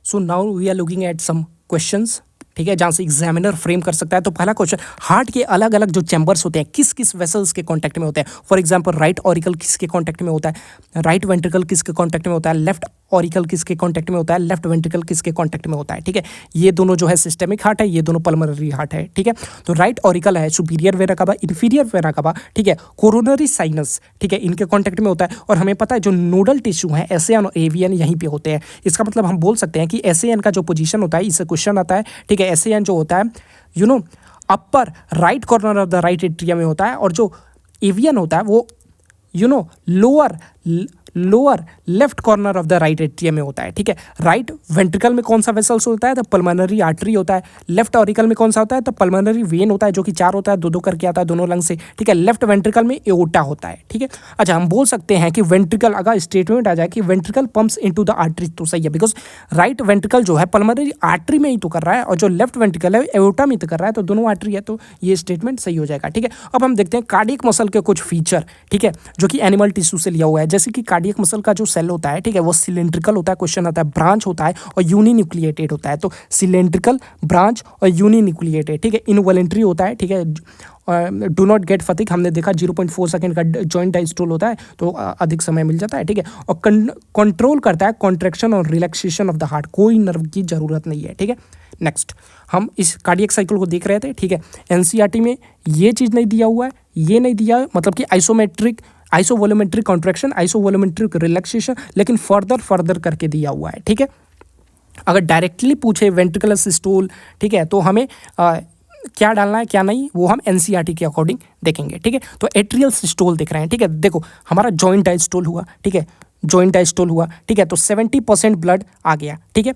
So now we are looking at some questions, ठीक है, जहाँ से एग्जामिनर फ्रेम कर सकता है। तो पहला क्वेश्चन, हार्ट के अलग अलग जो चैम्बर्स होते हैं किस किस वेसल्स के कांटेक्ट में होते हैं। फॉर एग्जांपल राइट ऑरिकल किसके कांटेक्ट में होता है, राइट वेंट्रिकल किसके कांटेक्ट में होता है, लेफ्ट ऑरिकल किसके कांटेक्ट में होता है, लेफ्ट वेंट्रिकल किसके कांटेक्ट में होता है, ठीक है। ये दोनों जो है सिस्टेमिक हार्ट है, ये दोनों पल्मोनरी हार्ट है, ठीक है। तो राइट ऑरिकल है सुपीरियर वेना कवा, इंफीरियर वेना कवा, ठीक है, कोरोनरी साइनस, ठीक है, इनके कांटेक्ट में होता है। और हमें पता है जो नोडल टिश्यू है एसएन और एवीएन यहीं पे होते हैं। इसका मतलब हम बोल सकते हैं कि एसएन का जो पोजीशन होता है, इससे क्वेश्चन आता है, ठीक है। एसएन जो होता है upper right corner of the right atrium में होता है, और जो एवीएन होता है वो lower left corner of the right atrium में होता है, ठीक है। राइट वेंट्रिकल में कौन सा वेसल्स होता है, तो पल्मोनरी आर्टरी होता है। लेफ्ट ऑरिकल में कौन सा होता है, तो पल्मोनरी वेन होता है, जो कि 4 होता है, 2-2 करके आता है दोनों लंग से, ठीक है। लेफ्ट वेंट्रिकल में एओर्टा होता है, ठीक है। अच्छा, हम बोल सकते हैं कि वेंट्रिकल, अगर स्टेटमेंट आ जाए कि ventricle pumps into the artery, तो सही है, बिकॉज राइट वेंट्रिकल जो है पल्मोनरी आर्टरी में ही तो कर रहा है, और जो लेफ्ट वेंट्रिकल है एओर्टा में तो कर रहा है, तो दोनों आर्टरी है, तो ये स्टेटमेंट सही हो जाएगा, ठीक है। अब हम देखते हैं कार्डियक मसल के कुछ फीचर, ठीक है, जो कि एनिमल टिश्यू से लिया हुआ है। जैसे कि कार्डियक मसल का जो सेल होता है, ठीक है, वो सिलेंड्रिकल होता है, क्वेश्चन आता है, ब्रांच होता है और यूनिन्यूक्लिएटेड होता है। तो सिलेंड्रिकल, ब्रांच और यूनिन्यूक्लिएटेड, ठीक है। इनवॉलेंट्री होता है, ठीक है। डू नॉट गेट फटिग, हमने देखा 0.4 सेकंड का जॉइंट डायस्टोल होता है, तो अधिक समय मिल जाता है, ठीक है। और कंट्रोल करता है कॉन्ट्रैक्शन और रिलैक्सेशन ऑफ द हार्ट, कोई नर्व की जरूरत नहीं है, ठीक है। नेक्स्ट, हम इस कार्डियक साइकिल को देख रहे थे, ठीक है। एनसीईआरटी में ये चीज़ नहीं दिया हुआ है, ये नहीं दिया, मतलब कि आइसोवोलोमेट्रिक कॉन्ट्रैक्शन, आइसोवोलोमेट्रिक रिलैक्सेशन, लेकिन फर्दर करके दिया हुआ है, ठीक है। अगर डायरेक्टली पूछे वेंट्रिकुलर सिस्टोल, ठीक है, तो हमें क्या डालना है क्या नहीं, वो हम एनसीईआरटी के अकॉर्डिंग देखेंगे, ठीक है। तो एट्रियल सिस्टोल देख रहे हैं, ठीक है। देखो हमारा जॉइंट डायस्टोल हुआ, ठीक है, जॉइंट डायस्टोल हुआ, ठीक है, तो 70% ब्लड आ गया, ठीक है।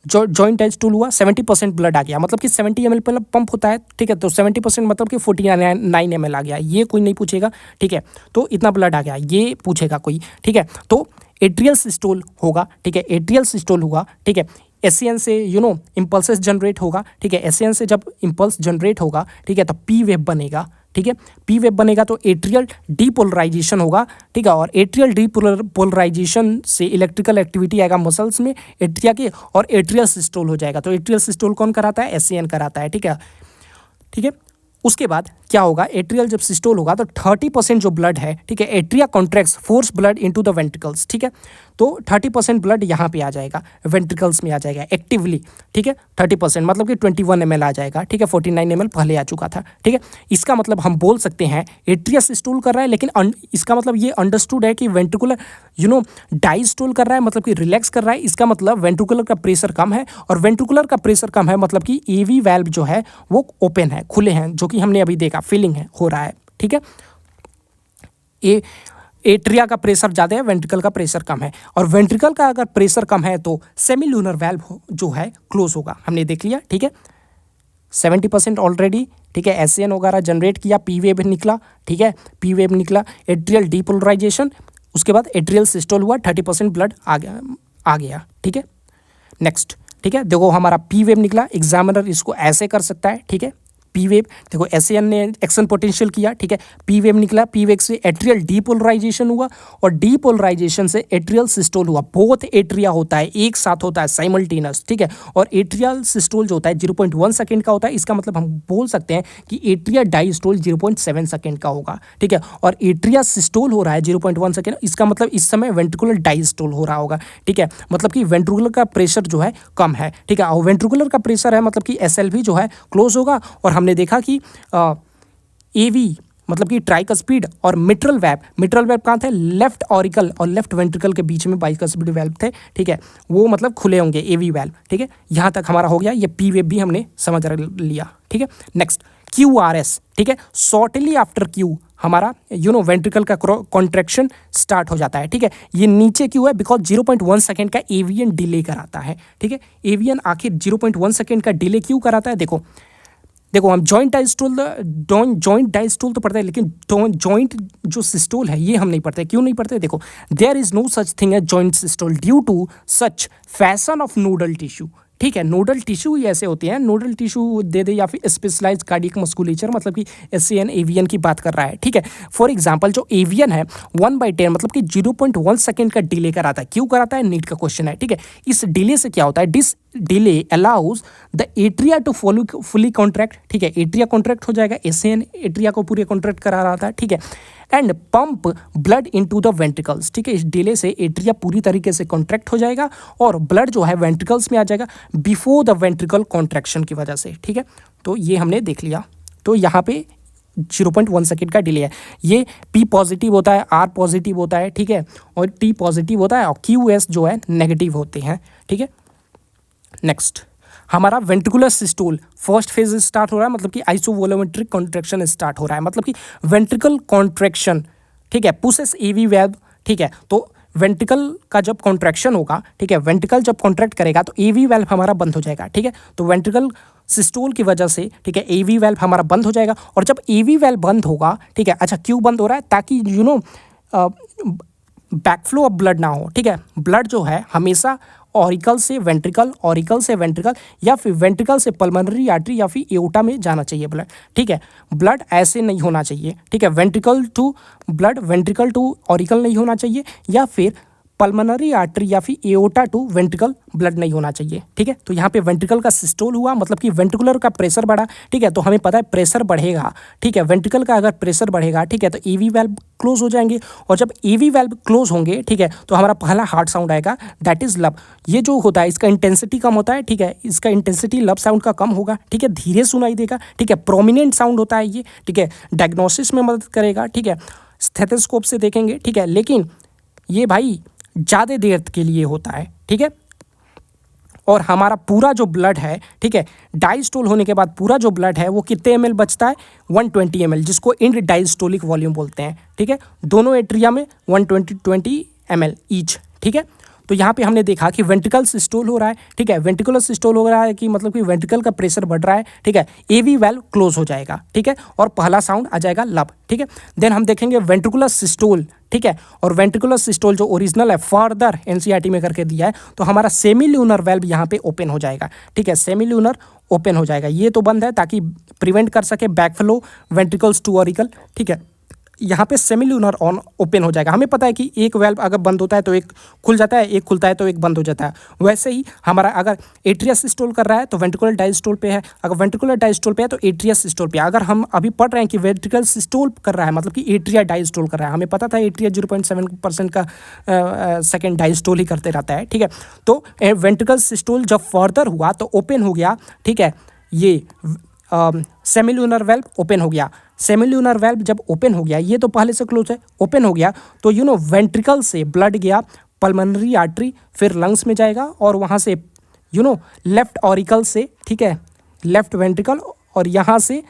जो जॉइंट डायस्टोल हुआ 70% ब्लड आ गया, मतलब कि 70 ml पंप होता है, ठीक है। तो 70% मतलब कि 49 ml आ गया, ये कोई नहीं पूछेगा, ठीक है। तो इतना ब्लड आ गया, ये पूछेगा कोई, ठीक है। तो एट्रियल सिस्टोल होगा, ठीक है, एट्रियल सिस्टोल हुआ, ठीक है। एसएन से इम्पल्सेस जनरेट होगा, ठीक है। एसएन से जब इम्पल्स जनरेट होगा, ठीक है, तो पी वेव बनेगा, ठीक है। पी वेव बनेगा तो एट्रियल डीपोलराइजेशन होगा, ठीक है। और एट्रियल डीपोलराइजेशन से इलेक्ट्रिकल एक्टिविटी आएगा मसल्स में एट्रिया के, और एट्रियल सिस्टोल हो जाएगा। तो एट्रियल सिस्टोल कौन कराता है, एसएन कराता है, ठीक है, ठीक है। उसके बाद क्या होगा, एट्रियल जब सिस्टोल होगा तो 30% जो ब्लड है, ठीक है, atria contracts force blood into the ventricles, ठीक है। तो 30% ब्लड यहाँ पे आ जाएगा, वेंट्रिकल्स में आ जाएगा एक्टिवली, ठीक है। 30% मतलब कि 21 ml आ जाएगा, ठीक है। 49 ml पहले आ चुका था, ठीक है। इसका मतलब हम बोल सकते हैं एट्रिया सिस्टोल कर रहा है, लेकिन इसका मतलब ये अंडरस्टूड है कि वेंट्रिकुलर डायस्टोल कर रहा है, मतलब कि रिलैक्स कर रहा है। इसका मतलब वेंट्रिकुलर का प्रेशर कम है, और वेंट्रिकुलर का प्रेशर कम है मतलब कि एवी वाल्व जो है वो ओपन है, खुले हैं, जो कि हमने अभी देखा फीलिंग है, हो रहा है, ठीक है। एट्रिया का प्रेशर ज़्यादा है, वेंट्रिकल का प्रेशर कम है। और वेंट्रिकल का अगर प्रेशर कम है तो सेमीलूनर वाल्व जो है क्लोज होगा, हमने देख लिया, ठीक है। 70% ऑलरेडी, ठीक है। एसएन वगैरह जनरेट किया, पी वेव निकला, ठीक है, पी वेव निकला, एट्रियल डीपोलराइजेशन, उसके बाद एट्रियल सिस्टोल हुआ, 30% ब्लड आ गया, ठीक है। नेक्स्ट, ठीक है, देखो हमारा पी वेव निकला, एग्जामिनर इसको ऐसे कर सकता है, ठीक है। पी वेव, देखो एसएन ने एक्शन पोटेंशियल किया, ठीक है, पी वेव निकला, पी वेव से एट्रियल डीपोलराइजेशन हुआ, और डीपोलराइजेशन से एट्रियल सिस्टोल हुआ। बहुत एट्रिया होता है, एक साथ होता है, साइमल्टेनियस, ठीक है। और एट्रियल सिस्टोल जो होता है 0.1 सेकंड का होता है, इसका मतलब हम बोल सकते हैं कि एट्रिया डायस्टोल 0.7 सेकंड का होगा, ठीक है। और एट्रिया सिस्टोल हो रहा है 0.1 सेकंड, इसका मतलब इस समय वेंट्रिकुलर डायस्टोल हो रहा होगा, ठीक है। मतलब कि वेंट्रिकुलर का प्रेशर जो है कम है, ठीक है। और वेंट्रिकुलर का प्रेशर है मतलब कि एसएलवी जो है क्लोज होगा। और हमने देखा कि एवी मतलब कि ट्राइकस्पिड और मिट्रल वेब कहाँ थे, लेफ्ट ऑरिकल और लेफ्ट वेंट्रिकल के बीच में बाइकस्पिड वेल्व थे, ठीक है। वो मतलब खुले होंगे, एवी वेल्व, ठीक है। यहाँ तक हमारा हो गया, ये पी वेब भी हमने समझ लिया, ठीक है। नेक्स्ट QRS, ठीक है, शॉर्टली आफ्टर Q हमारा वेंट्रिकल का कॉन्ट्रैक्शन स्टार्ट हो जाता है, ठीक है। ये नीचे क्यों है, बिकॉज 0.1 सेकेंड का एवियन डिले कराता है, ठीक है। एवियन आखिर 0.1 सेकेंड का डिले क्यों कराता है, देखो हम जॉइंट डायस्टोल तो पढ़ते हैं, लेकिन जॉइंट जो सिस्टोल है ये हम नहीं पढ़ते। क्यों नहीं पढ़ते, देखो there is no such thing as joint systole due to such fashion of nodal tissue, ठीक है। नोडल टिश्यू ही ऐसे होते हैं, नोडल टिश्यू दे दे या फिर स्पेशलाइज्ड कार्डियक मस्कुलेचर, मतलब कि एससीएन एवीएन की बात कर रहा है, ठीक है। फॉर एग्जांपल जो एवीएन है 1/10 मतलब कि 0.1 सेकंड का डिले कराता है। क्यों कराता है, नीट का क्वेश्चन है, ठीक है। इस डिले से क्या होता है, this delay allows the atria to fully contract, ठीक है। एट्रिया कॉन्ट्रैक्ट हो जाएगा, एससीएन एट्रिया को पूरे कॉन्ट्रैक्ट करा रहा था, ठीक है। And pump blood into the ventricles, ठीक है। इस डिले से एट्रिया पूरी तरीके से कॉन्ट्रैक्ट हो जाएगा और ब्लड जो है वेंट्रिकल्स में आ जाएगा बिफोर द वेंट्रिकल कॉन्ट्रैक्शन की वजह से, ठीक है। तो ये हमने देख लिया। तो यहाँ पे 0.1 सेकेंड का डिले है। ये P पॉजिटिव होता है, R पॉजिटिव होता है, ठीक है, और T पॉजिटिव होता है और QS जो है नेगेटिव होते हैं, ठीक है। नेक्स्ट हमारा ventricular systole first phase start हो रहा है, मतलब कि आइसोवोलोमेट्रिक कॉन्ट्रैक्शन स्टार्ट हो रहा है, मतलब कि वेंट्रिकल कॉन्ट्रैक्शन, ठीक है, पुशेस AV वेल्व, ठीक है। तो वेंट्रिकल का जब कॉन्ट्रैक्शन होगा, ठीक है, वेंट्रिकल जब कॉन्ट्रैक्ट करेगा तो AV वेल्व हमारा बंद हो जाएगा, ठीक है। तो वेंट्रिकल सिस्टोल की वजह से, ठीक है, AV वेल्व हमारा बंद हो जाएगा। और जब AV वेल्व बंद होगा, ठीक है, अच्छा क्यों बंद हो रहा है, ताकि बैकफ्लो ऑफ ब्लड ना हो, ठीक है। ब्लड जो है हमेशा ऑरिकल से वेंट्रिकल, ऑरिकल से वेंट्रिकल या फिर वेंट्रिकल से पल्मोनरी आर्टरी या फिर एओर्टा में जाना चाहिए ब्लड, ठीक है। ब्लड ऐसे नहीं होना चाहिए, ठीक है। Ventricle to blood, ventricle to auricle नहीं होना चाहिए, या फिर पल्मोनरी आर्टरी या फिर एओर्टा टू वेंट्रिकल ब्लड नहीं होना चाहिए, ठीक है। तो यहाँ पे वेंट्रिकल का सिस्टोल हुआ, मतलब कि वेंट्रिकुलर का प्रेशर बढ़ा, ठीक है। तो हमें पता है प्रेशर बढ़ेगा, ठीक है, वेंट्रिकल का अगर प्रेशर बढ़ेगा, ठीक है, तो AV वेल्व क्लोज हो जाएंगे। और जब AV वेल्व क्लोज होंगे, ठीक है, तो हमारा पहला हार्ट साउंड आएगा, दैट इज लब। ये जो होता है इसका इंटेंसिटी कम होता है, ठीक है, इसका इंटेंसिटी लब साउंड का कम होगा, ठीक है, धीरे सुनाई देगा, ठीक है, प्रोमिनेंट साउंड होता है ये, ठीक है, डायग्नोसिस में मदद करेगा, ठीक है, स्टेथोस्कोप से देखेंगे, ठीक है। लेकिन ये भाई ज़्यादा देर के लिए होता है, ठीक है। और हमारा पूरा जो ब्लड है, ठीक है, डायस्टोल होने के बाद पूरा जो ब्लड है वो कितने ml बचता है, 120 ml, जिसको इंड डायस्टोलिक वॉल्यूम बोलते हैं, ठीक है। दोनों एट्रिया में 120 ml ईच, ठीक है। तो यहाँ पे हमने देखा कि वेंट्रिकल सिस्टोल हो रहा है, ठीक है। वेंट्रिकुलर सिस्टोल हो रहा है कि मतलब कि वेंट्रिकल का प्रेशर बढ़ रहा है, ठीक है, AV वेल्व क्लोज हो जाएगा, ठीक है, और पहला साउंड आ जाएगा लब, ठीक है। देन हम देखेंगे वेंट्रिकुलर सिस्टोल, ठीक है। और वेंट्रिकुलर सिस्टोल जो ओरिजिनल है फर्दर NCERT में करके दिया है, तो हमारा सेमील्यूनर वेल्व यहाँ पे ओपन हो जाएगा, ठीक है, सेमील्यूनर ओपन हो जाएगा। ये तो बंद है ताकि प्रिवेंट कर सके बैकफ्लो वेंट्रिकल्स टू ऑरिकल, ठीक है। यहाँ पे सेमील्यूनर ऑन ओपन हो जाएगा। हमें पता है कि एक वेल्व अगर बंद होता है तो एक खुल जाता है, एक खुलता है तो एक बंद हो जाता है। वैसे ही हमारा अगर एट्रिया सिस्टोल कर रहा है तो वेंट्रिकुलर डायस्टोल पे है, अगर वेंट्रिकुलर डायस्टोल पे है तो एट्रिया सिस्टोल पे है। अगर हम अभी पढ़ रहे हैं कि वेंट्रिकल सिस्टोल कर रहा है मतलब कि एट्रिया डायस्टोल कर रहा है, हमें पता था एट्रिया 0.7% का सेकेंड डायस्टोल ही करते रहता है, ठीक है। तो वेंट्रिकल सिस्टोल जब फर्दर हुआ तो ओपन हो गया, ठीक है, ये सेमील्यूनर वेल्व ओपन हो गया। सेमील्यूनर वेल्व जब ओपन हो गया, ये तो पहले से क्लोज है, ओपन हो गया तो वेंट्रिकल से ब्लड गया पल्मोनरी आर्टरी, फिर लंग्स में जाएगा और वहाँ से लेफ्ट ऑरिकल से, ठीक है, लेफ्ट वेंट्रिकल और यहाँ से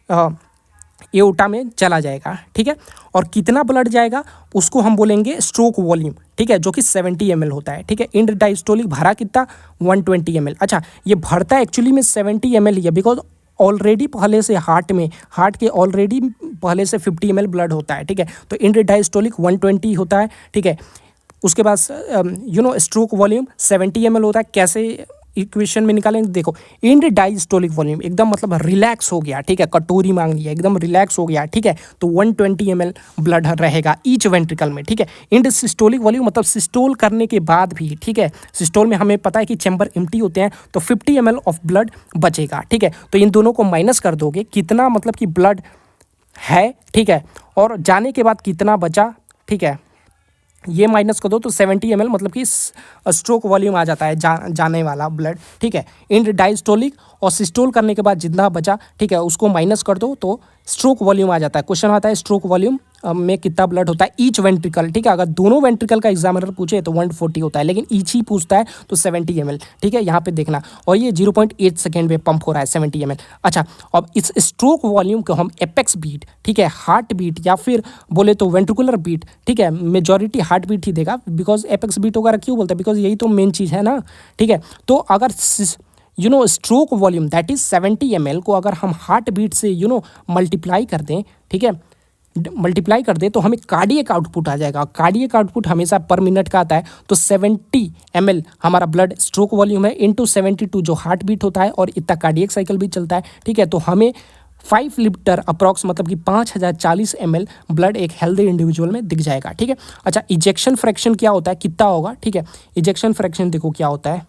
एओर्टा में चला जाएगा, ठीक है। और कितना ब्लड जाएगा उसको हम बोलेंगे स्ट्रोक वॉल्यूम, ठीक है, जो कि 70 ml होता है, ठीक है। इंड डायस्टोलिक भरा कितना 120 ml। अच्छा, ये भरता एक्चुअली में 70 ml ही है, बिकॉज ऑलरेडी पहले से हार्ट के ऑलरेडी पहले से 50 ml ब्लड होता है, ठीक है। तो इंड डायस्टोलिक 120 होता है, ठीक है। उसके बाद स्ट्रोक वॉल्यूम 70 ml होता है। कैसे इक्वेशन में निकालेंगे, देखो, इंड डायस्टोलिक वॉल्यूम एकदम मतलब रिलैक्स हो गया, ठीक है, कटोरी मांग लिया, एकदम रिलैक्स हो गया, ठीक है, तो 120 ml ब्लड रहेगा ईच वेंट्रिकल में, ठीक है। इंड सिस्टोलिक वॉल्यूम मतलब सिस्टोल करने के बाद भी, ठीक है, सिस्टोल में हमें पता है कि चैम्बर एम्प्टी होते हैं, तो 50 ml ऑफ ब्लड बचेगा, ठीक है। तो इन दोनों को माइनस कर दोगे, कितना मतलब कि ब्लड है, ठीक है, और जाने के बाद कितना बचा, ठीक है, ये माइनस कर दो तो 70 ml मतलब कि स्ट्रोक वॉल्यूम आ जाता है, जाने वाला ब्लड, ठीक है। इंड डायस्टोलिक और सिस्टोल करने के बाद जितना बचा, ठीक है, उसको माइनस कर दो तो स्ट्रोक वॉल्यूम आ जाता है। क्वेश्चन आता है स्ट्रोक वॉल्यूम में कितना ब्लड होता है ईच वेंट्रिकल, ठीक है। अगर दोनों वेंट्रिकल का एग्जामिनर पूछे तो 140 होता है, लेकिन ईच ही पूछता है तो 70 ml, ठीक है, यहाँ पे देखना। और ये 0.8 सेकेंड में पंप हो रहा है 70 ml। अच्छा, अब इस स्ट्रोक वॉल्यूम को हम एपेक्स बीट, ठीक है, हार्ट बीट या फिर बोले तो वेंट्रिकुलर बीट, ठीक है, मेजॉरिटी हार्ट बीट ही देगा, बिकॉज एपेक्स बीट वगैरह क्यों बोलते हैं, बिकॉज यही तो मेन चीज़ है ना, ठीक है। तो अगर stroke volume that is 70 ml को अगर हम हार्ट बीट से मल्टीप्लाई कर दें, ठीक है, मल्टीप्लाई कर दे तो हमें कार्डियक आउटपुट आ जाएगा। कार्डियक आउटपुट हमेशा पर मिनट का आता है, तो 70 ml हमारा ब्लड स्ट्रोक वॉल्यूम है इंटू 72 जो हार्ट बीट होता है और इतना कार्डियक साइकिल भी चलता है, ठीक है। तो हमें 5 लीटर अप्रॉक्स मतलब कि 5040 ml ब्लड एक हेल्दी इंडिविजुअल में दिख जाएगा, ठीक है। अच्छा, इजेक्शन फ्रैक्शन क्या होता है, कितना होगा, ठीक है। इजेक्शन फ्रैक्शन देखो क्या होता है,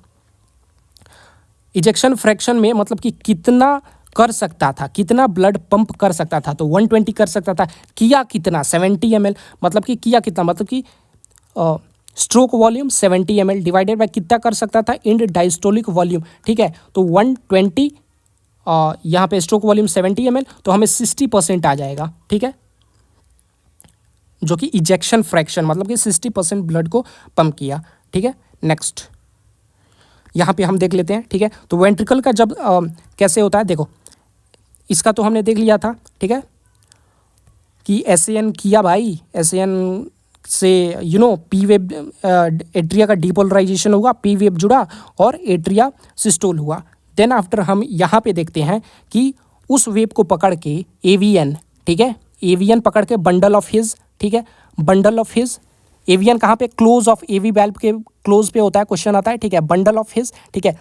इजेक्शन फ्रैक्शन में मतलब कि कितना कर सकता था, कितना ब्लड पंप कर सकता था, तो 120 कर सकता था, किया कितना 70 ml, मतलब कि किया कितना मतलब कि stroke volume 70 ml divided by कितना कर सकता था इंड डायस्टोलिक वॉल्यूम, ठीक है। तो 120 यहाँ पे स्ट्रोक वॉल्यूम 70 ml, तो हमें 60% आ जाएगा, ठीक है, जो कि इजेक्शन फ्रैक्शन मतलब कि 60% ब्लड को पंप किया, ठीक है। नेक्स्ट यहाँ पे हम देख लेते हैं, ठीक है। तो वेंट्रिकल का जब कैसे होता है, देखो इसका तो हमने देख लिया था, ठीक है, कि एसएन किया भाई, एसएन से पी वेब एट्रिया का डीपोलराइजेशन हुआ, पी वेब जुड़ा और एट्रिया सिस्टोल हुआ। देन आफ्टर हम यहाँ पे देखते हैं कि उस वेब को पकड़ के एवीएन, ठीक है, एवीएन पकड़ के बंडल ऑफ हिज, ठीक है, बंडल ऑफ हिज, एवीएन कहाँ पे, क्लोज ऑफ एवी वैल्व के क्लोज पे होता है, क्वेश्चन आता है, ठीक है, बंडल ऑफ हिज, ठीक है,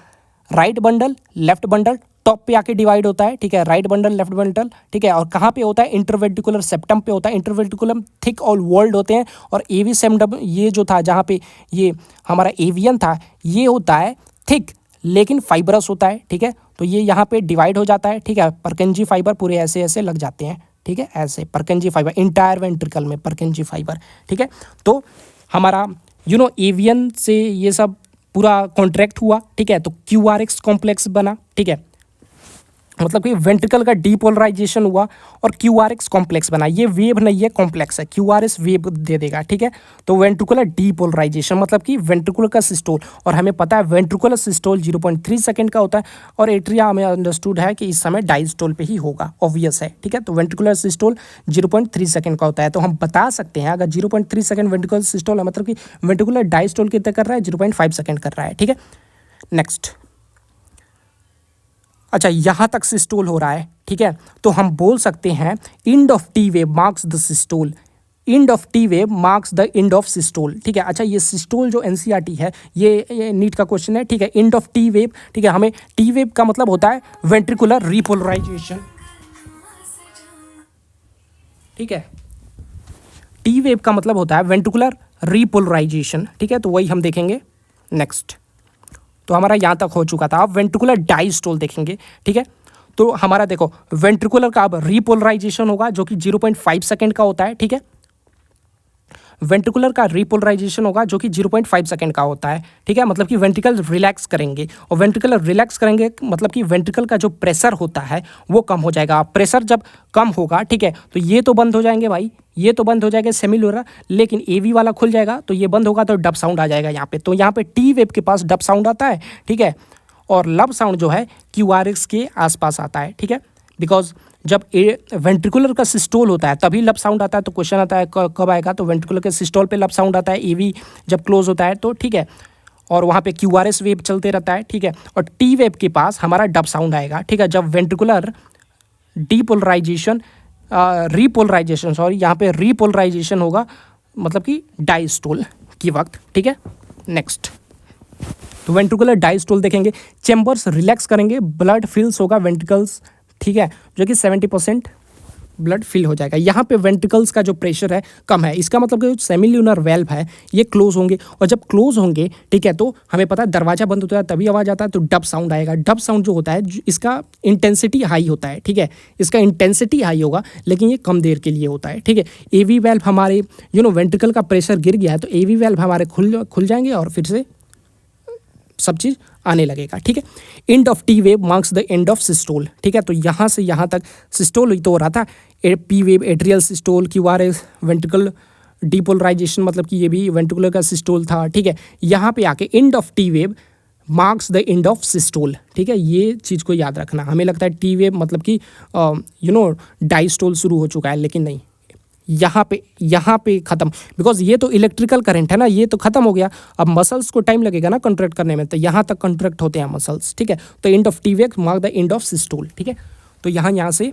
right bundle left bundle top पे आके डिवाइड होता है, ठीक है, राइट बंडल लेफ्ट बंडल, ठीक है। और कहाँ पे होता है, इंटरवेंट्रिकुलर सेप्टम पे होता है, इंटरवेंट्रिकुलम थिक और वॉल्ड होते हैं, और एवी सेप्टम ये जो था जहाँ पे ये हमारा एवियन था ये होता है थिक लेकिन फाइबरस होता है, ठीक है। तो ये यहाँ पे डिवाइड हो जाता है, ठीक है, परकेंजी फाइबर पूरे ऐसे ऐसे लग जाते हैं, ठीक है, ऐसे परकेंजी फाइबर इंटायर वेंट्रिकल में परकेंजी फाइबर, ठीक है। तो हमारा एवियन से ये सब पूरा कॉन्ट्रैक्ट हुआ, ठीक है, तो क्यूआरएक्स कॉम्प्लेक्स बना, ठीक है, मतलब कि वेंट्रिकल का डीपोलराइजेशन हुआ और क्यूआरएक्स कॉम्प्लेक्स बना। ये वेव नहीं है, कॉम्प्लेक्स है, क्यूआरएस वेव दे देगा, ठीक है। तो वेंट्रिकुलर डीपोलराइजेशन मतलब कि वेंट्रिकुलर का सिस्टोल, और हमें पता है वेंट्रिकुलर सिस्टोल 0.3 सेकंड का होता है, और एट्रिया हमें अंडरस्टूड है कि इस समय डायस्टोल पे ही होगा, ऑब्वियस है, ठीक है। तो वेंट्रिकुलर सिस्टोल 0.3 सेकंड का होता है, तो हम बता सकते हैं अगर 0.3 सेकंड वेंट्रिकुलर सिस्टोल है मतलब कि वेंट्रिकुलर डायस्टोल कितना कर रहा है, 0.5 सेकंड कर रहा है, ठीक है। नेक्स्ट, अच्छा यहाँ तक सिस्टोल हो रहा है, ठीक है, तो हम बोल सकते हैं end of T wave marks the systole, end of T wave marks the end of systole, ठीक है। अच्छा, ये सिस्टोल जो एनसीईआरटी है ये नीट का क्वेश्चन है, ठीक है, एंड ऑफ टी वेव, ठीक है। हमें टी वेव का मतलब होता है वेंट्रिकुलर रिपोलराइजेशन, ठीक है, टी वेव का मतलब होता है वेंट्रिकुलर रिपोलराइजेशन, ठीक है। तो वही हम देखेंगे नेक्स्ट। तो हमारा यहाँ तक हो चुका था, अब वेंट्रिकुलर डायस्टोल देखेंगे, ठीक है। तो हमारा देखो वेंट्रिकुलर का अब रिपोलराइजेशन होगा जो कि 0.5 सेकंड का होता है, ठीक है। वेंट्रिकुलर का रिपोलराइजेशन होगा जो कि 0.5 सेकंड का होता है, ठीक है, मतलब कि वेंट्रिकल रिलैक्स करेंगे, और वेंट्रिकल रिलैक्स करेंगे मतलब कि वेंट्रिकल का जो प्रेशर होता है वो कम हो जाएगा। प्रेशर जब कम होगा, ठीक है, तो ये तो बंद हो जाएंगे भाई, ये तो बंद हो जाएगा सेमिलुलर, लेकिन एवी वाला खुल जाएगा, तो ये बंद होगा तो डब साउंड आ जाएगा यहाँ पे। तो यहाँ पे टी वेव के पास डब साउंड आता है, ठीक है, और लब साउंड जो है क्यूआरएक्स के आसपास आता है, ठीक है। बिकॉज जब वेंट्रिकुलर का सिस्टोल होता है तभी लब साउंड आता है, तो क्वेश्चन आता है कब आएगा, तो वेंट्रिकुलर के सिस्टोल पे लब साउंड आता है, एवी जब क्लोज होता है तो, ठीक है, और वहाँ पे क्यूआरएस वेव चलते रहता है, ठीक है, और टी वेव के पास हमारा डब साउंड आएगा, ठीक है, जब वेंट्रिकुलर डीपोलराइजेशन रिपोलराइजेशन सॉरी यहाँ पे रिपोलराइजेशन होगा मतलब कि डायस्टोल की वक्त, ठीक है। नेक्स्ट, तो वेंट्रिकुलर डायस्टोल देखेंगे, चैम्बर्स रिलैक्स करेंगे, ब्लड फिल्स होगा वेंट्रिकल्स, ठीक है, जो कि 70% ब्लड फिल हो जाएगा। यहाँ पे वेंट्रिकल्स का जो प्रेशर है कम है, इसका मतलब कि सेमिल्यूनर वेल्व है ये क्लोज होंगे, और जब क्लोज होंगे, ठीक है, तो हमें पता है दरवाजा बंद होता है तभी आवाज़ आता है, तो डब साउंड आएगा। डब साउंड जो होता है इसका इंटेंसिटी हाई होता है, ठीक है, इसका इंटेंसिटी हाई होगा लेकिन ये कम देर के लिए होता है, ठीक है। एवी वेल्व हमारे वेंट्रिकल का प्रेशर गिर गया है तो एवी वेल्व हमारे खुल जाएंगे और फिर से सब चीज़ आने लगेगा, ठीक है। End of T wave marks the end of systole, ठीक है, तो यहाँ से यहाँ तक सिस्टोल तो हो रहा था, P wave atrial systole, QRS ventricle depolarization मतलब कि ये भी वेंट्रिकुलर का सिस्टोल था, ठीक है। यहाँ पे आके end of T wave marks the end of systole, ठीक है, ये चीज़ को याद रखना। हमें लगता है टी वेव मतलब कि डायस्टोल शुरू हो चुका है, लेकिन नहीं, यहाँ पे ख़त्म, बिकॉज ये तो इलेक्ट्रिकल करंट है ना, ये तो ख़त्म हो गया। अब मसल्स को टाइम लगेगा ना कॉन्ट्रैक्ट करने में, तो यहाँ तक कॉन्ट्रैक्ट होते हैं मसल्स, ठीक है। तो end of T wave mark the end of systole, ठीक है। तो यहाँ से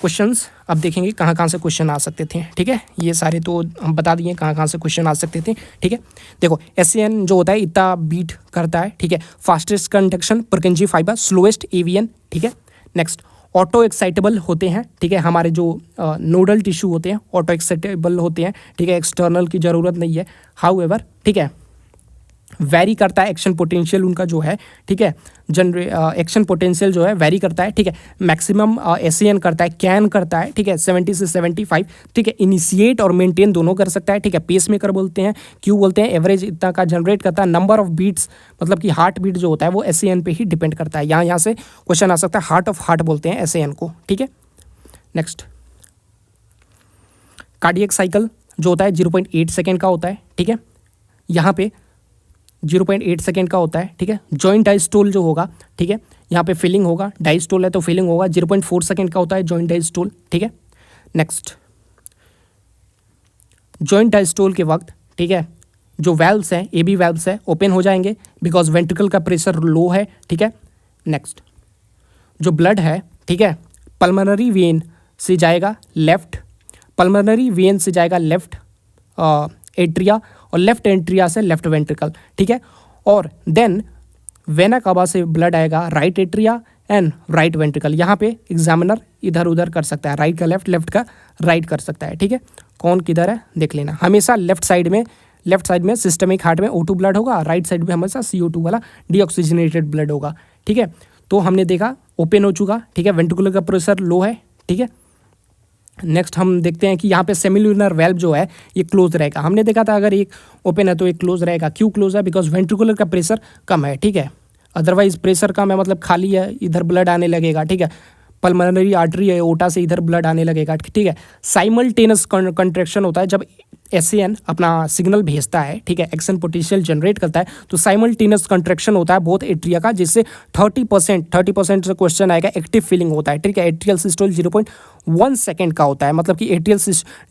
क्वेश्चंस अब देखेंगे कहाँ कहाँ से क्वेश्चन आ सकते थे, ठीक है। ये सारे तो हम बता दिए कहाँ कहाँ से क्वेश्चन आ सकते थे, ठीक है। देखो SAN जो होता है इतना बीट करता है, ठीक है। Fastest conduction पुरकिंजी fibre, slowest AVN, ठीक है। नेक्स्ट ऑटो एक्साइटेबल होते हैं, ठीक है। हमारे जो नोडल टिश्यू होते हैं ऑटो एक्साइटेबल होते हैं, ठीक है। एक्सटर्नल की ज़रूरत नहीं है। हाउएवर, ठीक है, वैरी करता है एक्शन पोटेंशियल उनका जो है, ठीक है। एक्शन पोटेंशियल जो है वैरी करता है, ठीक है। मैक्सिमम SAN करता है, कैन करता है, ठीक है, 70 से 75, ठीक है। इनिशिएट और मेंटेन दोनों कर सकता है, ठीक है। पेस मेकर बोलते हैं, क्यों बोलते हैं, एवरेज इतना का जनरेट करता है। नंबर ऑफ बीट्स मतलब कि हार्ट बीट जो होता है वो SAN पे ही डिपेंड करता है। यहाँ से क्वेश्चन आ सकता है, हार्ट ऑफ हार्ट बोलते हैं SAN को, ठीक है। नेक्स्ट कार्डियक साइकिल जो होता है 0.8 सेकेंड का होता है, ठीक है। यहाँ पे 0.8 सेकेंड का होता है, ठीक है। जॉइंट डायस्टोल जो होगा, ठीक है, यहाँ पे फिलिंग होगा, डायस्टोल है तो फिलिंग होगा, 0.4 सेकेंड का होता है जॉइंट डायस्टोल, ठीक है। नेक्स्ट जॉइंट डायस्टोल के वक्त, ठीक है, जो वैल्व्स हैं AB वैल्व्स है ओपन हो जाएंगे बिकॉज वेंट्रिकल का प्रेशर लो है, ठीक है। नेक्स्ट जो ब्लड है, ठीक है, पल्मोनरी वेन से जाएगा लेफ्ट, पल्मोनरी वेन से जाएगा लेफ्ट एट्रिया और लेफ्ट एंट्रिया से लेफ्ट वेंट्रिकल, ठीक है। और देन वेना कावा से ब्लड आएगा right atria and right ventricle. यहाँ पे एग्जामिनर इधर उधर कर सकता है, राइट का लेफ्ट, लेफ्ट का राइट कर सकता है, ठीक है। कौन किधर है देख लेना। हमेशा लेफ्ट साइड में सिस्टमिक हार्ट में O2 ब्लड होगा, राइट साइड में हमेशा CO2 वाला डीऑक्सीजनेटेड ब्लड होगा, ठीक है। तो हमने देखा ओपन हो चुका, ठीक है, वेंट्रिकुलर का प्रेशर लो है, ठीक है। नेक्स्ट हम देखते हैं कि यहाँ पे सेमिल्यूनर वेल्व जो है ये क्लोज रहेगा। हमने देखा था अगर एक ओपन है तो एक क्लोज रहेगा। क्यों क्लोज है? बिकॉज वेंट्रिकुलर का प्रेशर कम है, ठीक है। अदरवाइज प्रेशर कम है मतलब खाली है, इधर ब्लड आने लगेगा, ठीक है। पल्मोनरी आर्टरी है, ओटा से इधर ब्लड आने लगेगा, ठीक है। साइमल्टेनियस कंट्रैक्शन होता है जब SAN अपना सिग्नल भेजता है, ठीक है, एक्शन पोटेंशियल जनरेट करता है तो साइमल्टेनियस कंट्रैक्शन होता है बहुत एट्रिया का, जिससे 30% से क्वेश्चन आएगा एक्टिव फीलिंग होता है, ठीक है। एट्रियल सिस्टोल 0.1 सेकेंड का होता है, मतलब कि एट्रियल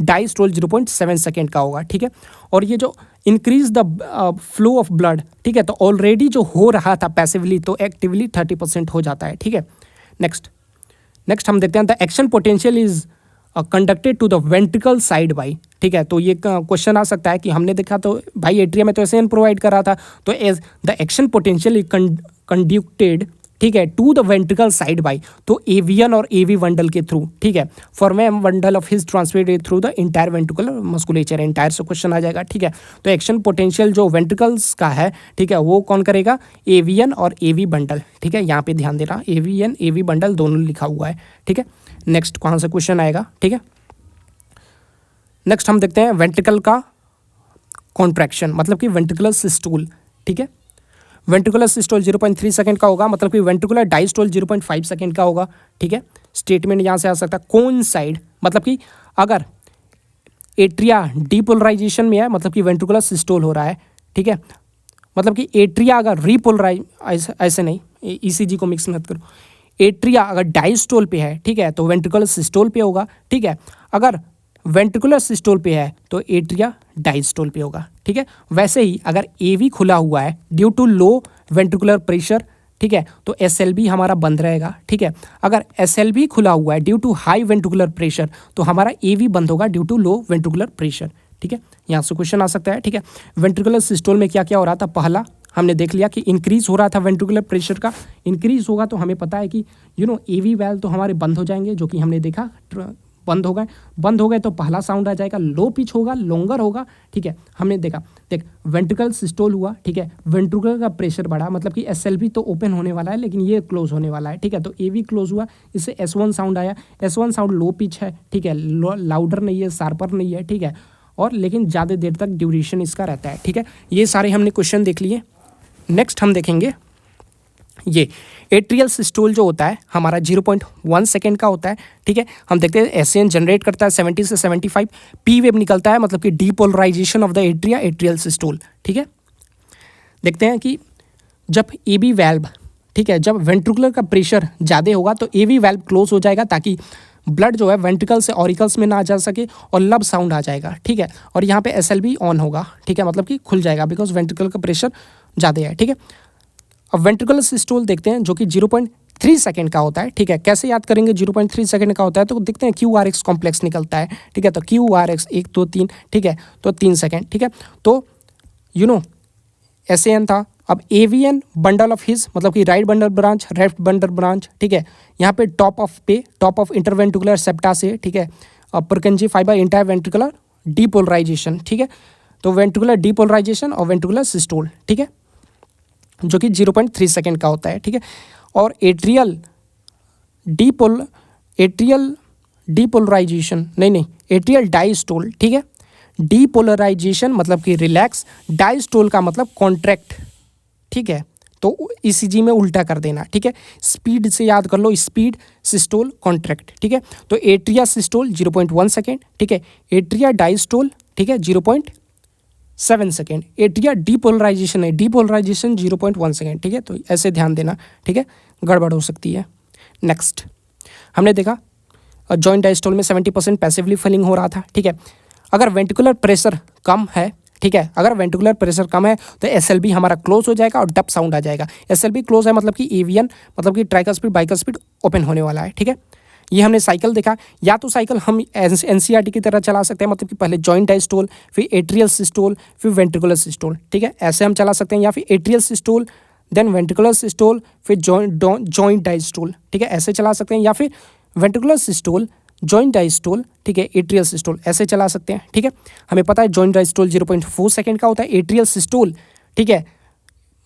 डायस्टोल 0.7 सेकेंड का होगा, ठीक है। और ये जो increase the flow of blood, ठीक है, तो ऑलरेडी जो हो रहा था पैसिवली तो एक्टिवली 30% हो जाता है, ठीक है। नेक्स्ट हम देखते हैं the action potential is conducted to the ventricle side by, ठीक है। तो ये क्वेश्चन आ सकता है कि हमने देखा तो भाई एट्रिया में तो SAN प्रोवाइड कर रहा था, तो as the action potential is conducted, ठीक है, to the ventricle side by, तो AVN और AV बंडल के थ्रू, ठीक है, form bundle of his transmitted through the entire ventricular musculature, entire से क्वेश्चन आ जाएगा, ठीक है। तो एक्शन पोटेंशियल जो वेंट्रिकल्स का है, ठीक है, वो कौन करेगा? AVN और AV बंडल, ठीक है। यहाँ पे ध्यान देना, AVN AV बंडल दोनों लिखा हुआ है, ठीक है। नेक्स्ट कहाँ से क्वेश्चन आएगा, ठीक है। नेक्स्ट हम देखते हैं वेंट्रिकल का कॉन्ट्रैक्शन, मतलब कि वेंट्रिकुलर सिस्टोल, ठीक है। वेंट्रिकुलर सिस्टोल 0.3 सेकेंड का होगा, मतलब कि वेंट्रिकुलर डायस्टोल 0.5 सेकेंड का होगा, ठीक है। स्टेटमेंट यहाँ से आ सकता है कौन साइड, मतलब कि अगर एट्रिया डीपोलराइजेशन में है मतलब कि वेंट्रिकुलर सिस्टोल हो रहा है, ठीक है। मतलब कि एट्रिया अगर रीपोलराइज, ऐसे नहीं, ECG को मिक्स मत करो, एट्रिया अगर डायस्टोल पे है, ठीक है, तो वेंट्रिकुलर सिस्टोल पे होगा, ठीक है। अगर वेंट्रिकुलर सिस्टोल पे है तो एट्रिया डायस्टोल पे होगा, ठीक है। वैसे ही अगर AV खुला हुआ है due to low ventricular pressure, ठीक है, तो SLB हमारा बंद रहेगा, ठीक है। अगर SLB खुला हुआ है due to high ventricular pressure तो हमारा AV बंद होगा due to low ventricular pressure, ठीक है। यहाँ से क्वेश्चन आ सकता है, ठीक है। वेंट्रिकुलर सिस्टोल में क्या क्या हो रहा था? पहला हमने देख लिया कि इंक्रीज हो रहा था वेंट्रिकुलर प्रेशर का, इंक्रीज होगा तो हमें पता है कि AV वैल्व तो हमारे बंद हो जाएंगे, जो कि हमने देखा बंद हो गए तो पहला साउंड आ जाएगा, लो पिच होगा, लॉन्गर होगा, ठीक है। हमने देखा, देख वेंट्रिकल सिस्टोल हुआ, ठीक है, वेंट्रिकल का प्रेशर बढ़ा, मतलब कि SLB तो ओपन होने वाला है लेकिन ये क्लोज होने वाला है, ठीक है। तो AV क्लोज हुआ, इससे S1 साउंड आया, S1 साउंड लो पिच है, ठीक है, लाउडर नहीं है, शार्पर नहीं है, ठीक है, और लेकिन ज़्यादा देर तक ड्यूरेशन इसका रहता है, ठीक है। ये सारे हमने क्वेश्चन देख लिए। नेक्स्ट हम देखेंगे ये एट्रियल सिस्टोल जो होता है हमारा 0.1 सेकेंड का होता है, ठीक है। हम देखते हैं SAN जनरेट करता है 70 से 75, P वेव निकलता है, मतलब कि depolarization of the atria, atrial systole, ठीक है। देखते हैं कि जब AV वैल्व, ठीक है, जब वेंट्रिकुलर का प्रेशर ज़्यादा होगा तो AV वैल्व क्लोज हो जाएगा ताकि ब्लड जो है वेंट्रिकल से ऑरिकल्स में ना जा सके और लब साउंड आ जाएगा, ठीक है। और यहाँ पे SLB ऑन होगा, ठीक है, मतलब कि खुल जाएगा बिकॉज वेंट्रिकल का प्रेशर ज़्यादा है, ठीक है। अब वेंट्रिकुलर सिस्टोल देखते हैं जो कि 3 सेकंड का होता है, ठीक है। कैसे याद करेंगे 0.3 सेकंड का होता है, तो देखते हैं क्यू आर एक्स कॉम्प्लेक्स निकलता है, ठीक है। तो क्यू आर एक्स 1 2 3, ठीक है, तो 3 सेकंड, ठीक है। तो SAN था। अब AVN बंडल ऑफ हिज, मतलब कि right bundle branch, left bundle branch, ठीक है। यहाँ पे टॉप ऑफ इंटरवेंट्रिकुलर सेप्टा से, ठीक है, Purkinje fibre entire ventricular depolarisation, ठीक है। तो वेंट्रिकुलर डीपोलराइजेशन और वेंट्रिकुलर सिस्टोल, ठीक है, जो कि 0.3 सेकंड का होता है, ठीक है। और एट्रियल डीपोलराइजेशन एट्रियल डायस्टोल, ठीक है। डीपोलराइजेशन मतलब कि रिलैक्स, डायस्टोल का मतलब कॉन्ट्रैक्ट, ठीक है। तो ECG में उल्टा कर देना, ठीक है। स्पीड से याद कर लो, स्पीड सिस्टोल कॉन्ट्रैक्ट, ठीक है। तो एट्रिया सिस्टोल 0.1 सेकेंड, ठीक है। एट्रिया डायस्टोल, ठीक है, 0.7 सेकेंड। एट्रिया डीपोलराइजेशन है, डीपोलराइजेशन 0.1 सेकेंड, ठीक है। तो ऐसे ध्यान देना, ठीक है, गड़बड़ हो सकती है। नेक्स्ट हमने देखा जॉइंट डायस्टोल में 70% पैसिवली फिलिंग हो रहा था, ठीक है। अगर वेंट्रिकुलर प्रेशर कम है, ठीक है, अगर वेंट्रिकुलर प्रेशर कम है तो SLB हमारा क्लोज हो जाएगा और डब साउंड आ जाएगा। SLB क्लोज है मतलब कि AVN मतलब कि ट्राइकस्पिड बाइकस्पिड ओपन होने वाला है, ठीक है। ये हमने साइकिल देखा। या तो साइकिल हम NCERT की तरह चला सकते हैं, मतलब कि पहले जॉइंट डायस्टोल, फिर एट्रियल सिस्टोल, फिर वेंट्रिकुलर सिस्टोल, ठीक है, ऐसे हम चला सकते हैं। या फिर atrial systole then ventricular systole फिर जॉइंट डायस्टोल, ठीक है, ऐसे चला सकते हैं। या फिर वेंट्रिकुलर सिस्टोल जॉइंट डायस्टोल, ठीक है, एट्रियल सिस्टोल ऐसे चला सकते हैं, ठीक है। हमें पता है जॉइंट डायस्टोल 0.4 सेकंड का होता है, एट्रियल सिस्टोल, ठीक है,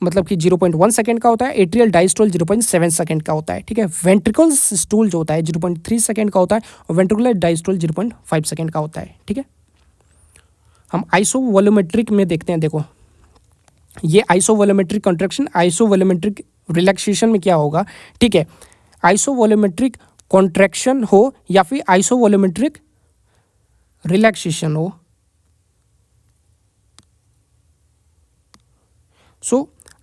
मतलब कि 0.1 सेकंड का होता है, एट्रियल डायस्टोल 0.7 सेकंड का होता है, ठीक है। वेंट्रिकुलर सिस्टोल जो होता है 0.3 सेकंड का होता है और वेंट्रिकुलर डायस्टोल 0.5 सेकंड का होता है, ठीक है। हम आइसोवोल्यूमेट्रिक में देखते हैं। देखो ये आइसोवोल्यूमेट्रिक कॉन्ट्रैक्शन, आइसोवोल्यूमेट्रिक रिलैक्सेशन में क्या होगा, ठीक है। आइसोवोल्यूमेट्रिक कॉन्ट्रैक्शन हो या फिर आइसोवोल्यूमेट्रिक रिलैक्सेशन हो,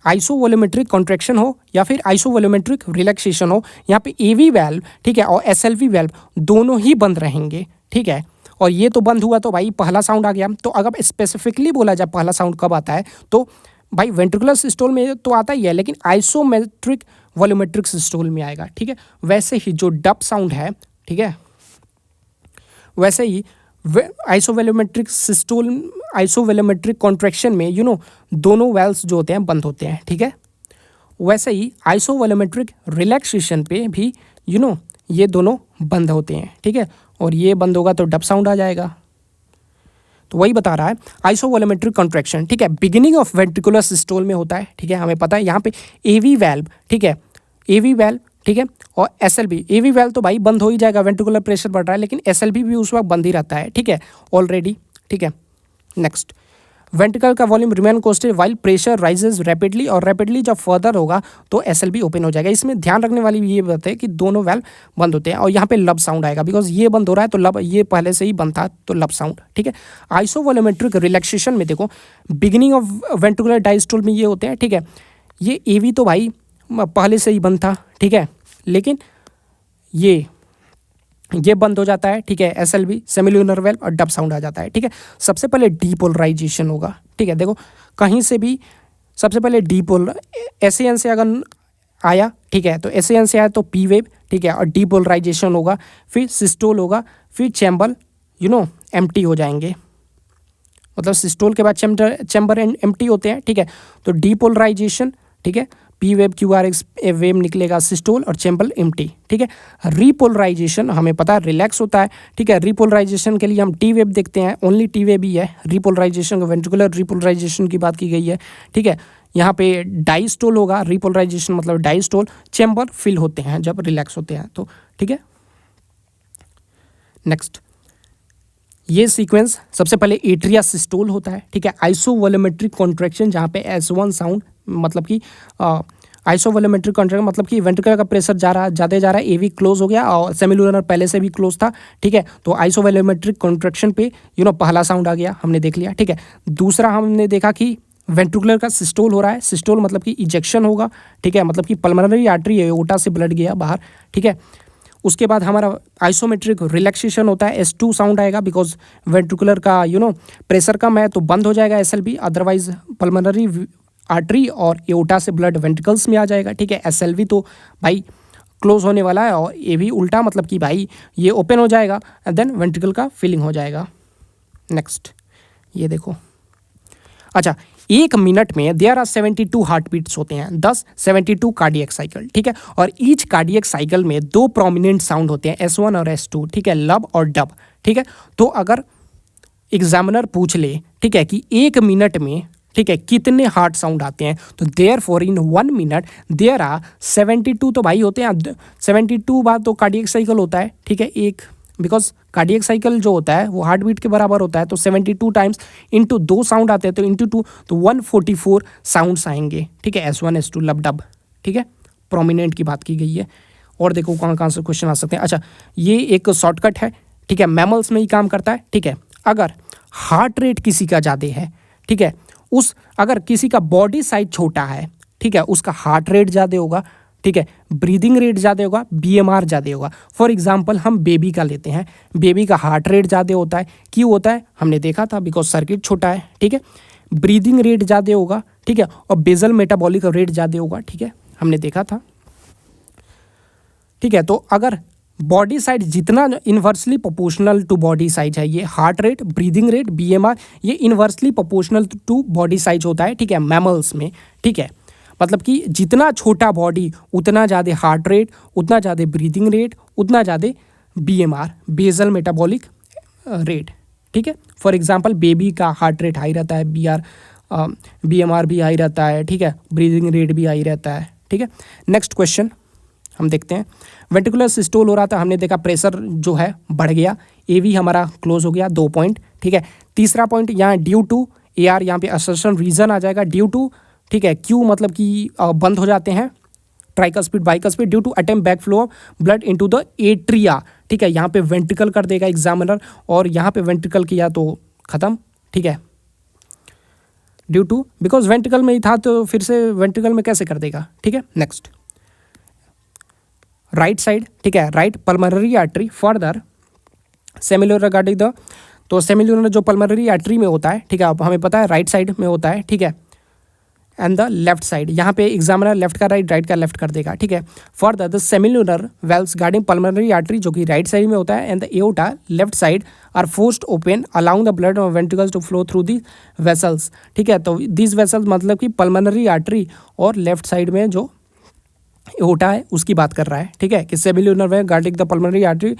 आइसोवोल्यूमेट्रिक कॉन्ट्रैक्शन हो या फिर आइसोवोल्यूमेट्रिक रिलैक्सेशन हो, यहाँ पे AV वैल्व, ठीक है, और SLV वैल्व दोनों ही बंद रहेंगे, ठीक है। और ये तो बंद हुआ तो भाई पहला साउंड आ गया। तो अगर स्पेसिफिकली बोला जाए पहला साउंड कब आता है, तो भाई वेंट्रिकुलर सिस्टोल में तो आता ही है, लेकिन आइसोमेट्रिक वॉल्यूमेट्रिक सिस्टोल में आएगा, ठीक है। वैसे ही जो डब साउंड है, ठीक है, वैसे ही आइसोवोल्यूमेट्रिक सिस्टोल, आइसोवोल्यूमेट्रिक कॉन्ट्रैक्शन में दोनों वेल्स जो होते हैं बंद होते हैं, ठीक है। वैसे ही आइसोवोल्यूमेट्रिक रिलैक्सेशन पे भी ये दोनों बंद होते हैं, ठीक है। और ये बंद होगा तो डब साउंड आ जाएगा। तो वही बता रहा है आइसोवोल्यूमेट्रिक कॉन्ट्रैक्शन, ठीक है, बिगिनिंग ऑफ वेंट्रिकुलर सिस्टोल में होता है, ठीक है। हमें पता है यहाँ पे AV वैल्व, ठीक है, AV वैल्व, ठीक है, और SLB। AV वैल्व तो भाई बंद हो ही जाएगा, वेंट्रिकुलर प्रेशर बढ़ रहा है, लेकिन SLB भी उस वक्त बंद ही रहता है, ठीक है, ऑलरेडी, ठीक है। नेक्स्ट वेंट्रिकल का volume remain constant while pressure rises rapidly, और रैपिडली जब फर्दर होगा तो SLB ओपन हो जाएगा। इसमें ध्यान रखने वाली ये बात है कि दोनों वेल्व बंद होते हैं। और यहाँ पे लब साउंड आएगा, बिकॉज ये बंद हो रहा है तो लब, ये पहले से ही बंद था तो लब साउंड, ठीक है। आइसोवोल्यूमेट्रिक रिलैक्सेशन में देखो बिगिनिंग ऑफ वेंट्रिकुलर डायस्टोल में ये होते हैं, ठीक है। ये AV तो भाई पहले से ही बंद था, ठीक है, लेकिन ये बंद हो जाता है, ठीक है, SLB सेमिल्यूनर वेल्व और डब साउंड आ जाता है, ठीक है। सबसे पहले डीपोलराइजेशन होगा, ठीक है। देखो कहीं से भी सबसे पहले SAN से अगर आया, ठीक है, तो SAN से आया तो P वेव, ठीक है, और डीपोलराइजेशन होगा, फिर सिस्टोल होगा, फिर चैम्बर एम्प्टी हो जाएंगे, मतलब सिस्टोल के बाद चैम्बर एम्प्टी होते हैं, ठीक है। तो डीपोलराइजेशन, ठीक है, P वेव QRX वेव निकलेगा, सिस्टोल और चैम्बर एम्प्टी, ठीक है। रीपोलराइजेशन हमें पता है रिलैक्स होता है, ठीक है। रीपोलराइजेशन के लिए हम T वेव देखते हैं, ओनली T वेव ही है रीपोलराइजेशन, वेंट्रिकुलर रीपोलराइजेशन की बात की गई है, ठीक है। यहाँ पे डाइस्टोल होगा, रीपोलराइजेशन मतलब डाइस्टोल, चैम्बर फिल होते हैं जब रिलैक्स होते हैं तो, ठीक है। नेक्स्ट ये सीक्वेंस सबसे पहले एट्रिया सिस्टोल होता है, ठीक है। आइसोवोल्यूमेट्रिक कॉन्ट्रैक्शन जहाँ पे S1 साउंड, मतलब कि आइसोवोल्यूमेट्रिक कॉन्ट्रैक्शन मतलब कि वेंट्रिकुलर का प्रेशर ज़्यादा जा रहा है, AV क्लोज हो गया और सेमिल्यूनर पहले से भी क्लोज था, ठीक है। तो आइसोवोल्यूमेट्रिक कॉन्ट्रैक्शन पे पहला साउंड आ गया, हमने देख लिया, ठीक है। दूसरा हमने देखा कि वेंट्रिकुलर का सिस्टोल हो रहा है, सिस्टोल मतलब कि इजेक्शन होगा, ठीक है, मतलब कि पल्मोनरी आर्टरी एओर्टा से ब्लड गया बाहर, ठीक है। उसके बाद हमारा आइसोमेट्रिक रिलैक्सेशन होता है, S2 साउंड आएगा, बिकॉज वेंट्रिकुलर का प्रेशर कम है तो बंद हो जाएगा SLB, अदरवाइज पल्मोनरी आर्टरी और एओर्टा से ब्लड वेंट्रिकल्स में आ जाएगा, ठीक है। SLV तो भाई क्लोज होने वाला है और ये भी उल्टा, मतलब कि भाई ये ओपन हो जाएगा एंड देन वेंट्रिकल का फिलिंग हो जाएगा। नेक्स्ट ये देखो, अच्छा 1 मिनट में देयर आर 72 हार्ट बीट्स होते हैं, 72 कार्डियक साइकिल, ठीक है। और ईच कार्डियक साइकिल में 2 प्रोमिनेंट साउंड होते हैं, S1 और S2, ठीक है, लब और डब, ठीक है। तो अगर एग्जामिनर पूछ ले, ठीक है, कि 1 मिनट में, ठीक है, कितने हार्ट साउंड आते हैं, तो therefore in 1 minute there are 72 तो भाई होते हैं, 72 बार तो कार्डियक साइकिल होता है, ठीक है, एक, बिकॉज कार्डियक साइकिल जो होता है वो हार्ट बीट के बराबर होता है, तो 72 टाइम्स इंटू 2 साउंड आते हैं तो इंटू 2 तो 144 साउंड्स आएंगे, ठीक है, S1 S2 लब डब, ठीक है, प्रोमिनेंट की बात की गई है। और देखो कहाँ कहाँ से क्वेश्चन आ सकते हैं। अच्छा ये एक शॉर्टकट है, ठीक है, मैमल्स में ही काम करता है, ठीक है। अगर हार्ट रेट किसी का ज़्यादा है, ठीक है, अगर किसी का बॉडी साइज छोटा है, ठीक है, उसका हार्ट रेट ज़्यादा होगा, ठीक है, ब्रीदिंग रेट ज़्यादा होगा, BMR ज़्यादा होगा। फॉर एग्जांपल हम बेबी का लेते हैं, बेबी का हार्ट रेट ज़्यादा होता है, क्यों होता है हमने देखा था, बिकॉज सर्किट छोटा है, ठीक है। ब्रीदिंग रेट ज़्यादा होगा, ठीक है, और बेजल मेटाबॉलिक रेट ज़्यादा होगा, ठीक है, हमने देखा था, ठीक है। तो अगर बॉडी साइज जितना inversely proportional to body size है, ये heart rate, breathing rate, BMR ये inversely proportional to body size होता है, ठीक है, मैमल्स में, ठीक है। मतलब कि जितना छोटा बॉडी उतना ज़्यादा हार्ट रेट, उतना ज़्यादा ब्रीदिंग रेट, उतना ज़्यादा BMR बेजल मेटाबॉलिक रेट, ठीक है। फॉर एग्जांपल बेबी का हार्ट रेट हाई रहता है, BMR भी हाई रहता है, ठीक है, ब्रीदिंग रेट भी हाई रहता है, ठीक है। नेक्स्ट क्वेश्चन हम देखते हैं, वेंट्रिकुलर सिस्टोल हो रहा था, हमने देखा प्रेशर जो है बढ़ गया, AV हमारा क्लोज हो गया, 2 पॉइंट, ठीक है। तीसरा पॉइंट यहाँ ड्यू टू AR, यहाँ पे असर्शन रीजन आ जाएगा, ड्यू टू, ठीक है, क्यू मतलब कि बंद हो जाते हैं, tricuspid bicuspid, due to attempt back flow of blood into the atria, ठीक है, यहाँ पे वेंट्रिकल कर देगा एग्जामिनर, और यहाँ पे वेंट्रिकल किया तो खत्म, ठीक है, ड्यू टू, बिकॉज वेंट्रिकल में ही था तो फिर से वेंट्रिकल में कैसे कर देगा, ठीक है। नेक्स्ट राइट साइड, ठीक है, right pulmonary artery further similar regarding the, तो सेमिलर जो पल्मोनरी आर्टरी में होता है, ठीक है, अब हमें पता है राइट साइड में होता है, ठीक है, एंड द लेफ्ट साइड, यहाँ पे एग्जामिनर लेफ्ट का राइट, राइट का लेफ्ट कर देगा, ठीक है। Further the semilunar valves guarding pulmonary artery जो कि राइट साइड में होता है, and the aorta left side are forced open allowing the blood ventricles to flow through the vessels, ठीक है। तो दिस वेसल्स मतलब कि पल्मोनरी आर्टरी और लेफ्ट साइड में जो एओर्टा है उसकी बात कर रहा है, ठीक है, कि semilunar valve guarding the pulmonary artery,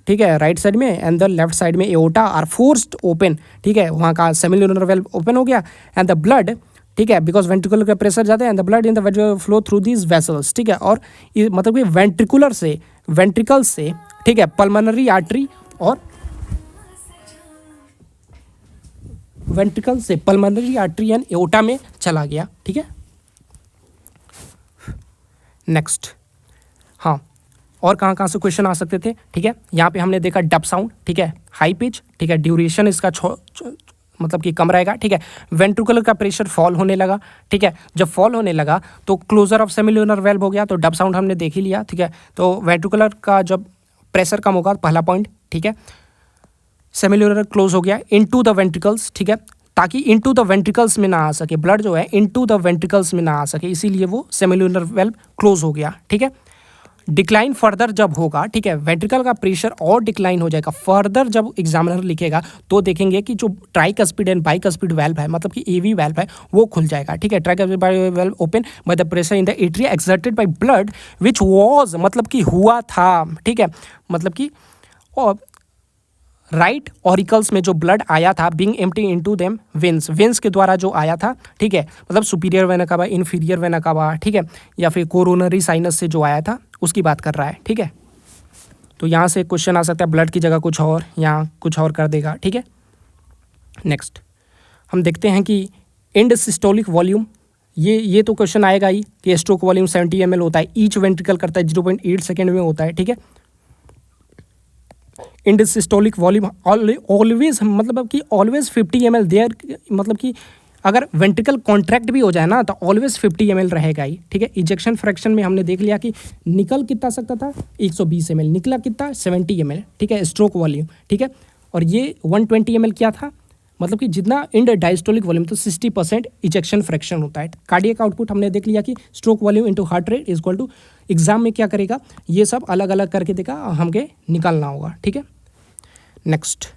ठीक है, राइट साइड में, एंड द लेफ्ट साइड में एओर्टा आर फोर्स्ड ओपन, ठीक है, वहाँ का सेमिलर वेल ओपन हो गया, एंड द ब्लड, ठीक है, बिकॉज वेंट्रिकुलर का प्रेशर ज़्यादा है, and the blood in the flow through these vessels, ठीक है। और मतलब कि वेंट्रिकल से, ठीक है, पल्मोनरी आर्टरी और वेंट्रिकल से पल्मोनरी आर्टरी एंड एओर्टा में चला गया, ठीक है। नेक्स्ट, हाँ, और कहाँ कहाँ से क्वेश्चन आ सकते थे, ठीक है, यहाँ पे हमने देखा डब साउंड, ठीक है, हाई पिच, ठीक है, ड्यूरेशन इसका मतलब कि कम रहेगा, ठीक है। वेंट्रिकुलर का प्रेशर फॉल होने लगा, ठीक है, जब फॉल होने लगा तो क्लोजर ऑफ सेमिलुनर वेल्व हो गया, तो डब साउंड हमने देख ही लिया, ठीक है। तो वेंट्रिकुलर का जब प्रेशर कम होगा, पहला पॉइंट, ठीक है, सेमिलुनर क्लोज हो गया इनटू द वेंट्रिकल्स, ठीक है, ताकि इनटू द वेंट्रिकल्स में ना आ सके, ब्लड जो है इनटू द वेंट्रिकल्स में ना आ सके, इसीलिए वो सेमिलुनर वेल्व क्लोज हो गया, ठीक है। डिक्लाइन फर्दर जब होगा, ठीक है, वेंट्रिकल का प्रेशर और डिक्लाइन हो जाएगा फर्दर, जब एग्जामिनर लिखेगा तो देखेंगे कि जो ट्राइकस्पिड एंड बाइकस्पिड वेल्व है, मतलब कि AV वेल्व है, वो खुल जाएगा, ठीक है। Tricuspid valve open by the pressure in the atria exerted by blood which was, मतलब कि हुआ था, ठीक है, मतलब कि राइट ऑरिकल्स में जो ब्लड आया था, being empty into them veins के द्वारा जो आया था, ठीक है, मतलब superior vena cava, inferior vena cava, ठीक है, या फिर कोरोनरी साइनस से जो आया था उसकी बात कर रहा है, ठीक है। तो यहाँ से क्वेश्चन आ सकता है, ब्लड की जगह कुछ और, यहाँ कुछ और कर देगा, ठीक है। नेक्स्ट हम देखते हैं कि एंड सिस्टोलिक वॉल्यूम, ये तो क्वेश्चन आएगा ही कि स्ट्रोक वॉल्यूम 70 ml होता है, ईच वेंट्रिकल करता है 0.8 सेकेंड में होता है, ठीक है। इंड सिस्टोलिक वॉल्यूम ऑलवेज, मतलब कि ऑलवेज 50 ml देयर, मतलब कि अगर वेंट्रिकल कॉन्ट्रैक्ट भी हो जाए ना तो ऑलवेज 50 ml रहेगा ही, ठीक है। इजेक्शन फ्रैक्शन में हमने देख लिया कि निकल कितना सकता था, 120 ml, निकला कितना 70 ml, ठीक है, स्ट्रोक वॉल्यूम, ठीक है। और ये 120 ml क्या था, मतलब कि जितना इंड डायस्टोलिक वॉल्यूम तो 60% इजेक्शन फ्रैक्शन होता है। कार्डियक आउटपुट हमने देख लिया कि stroke volume into heart rate is equal to, exam में क्या करेगा ये सब अलग अलग करके देखा हमके निकालना होगा, ठीक है। नेक्स्ट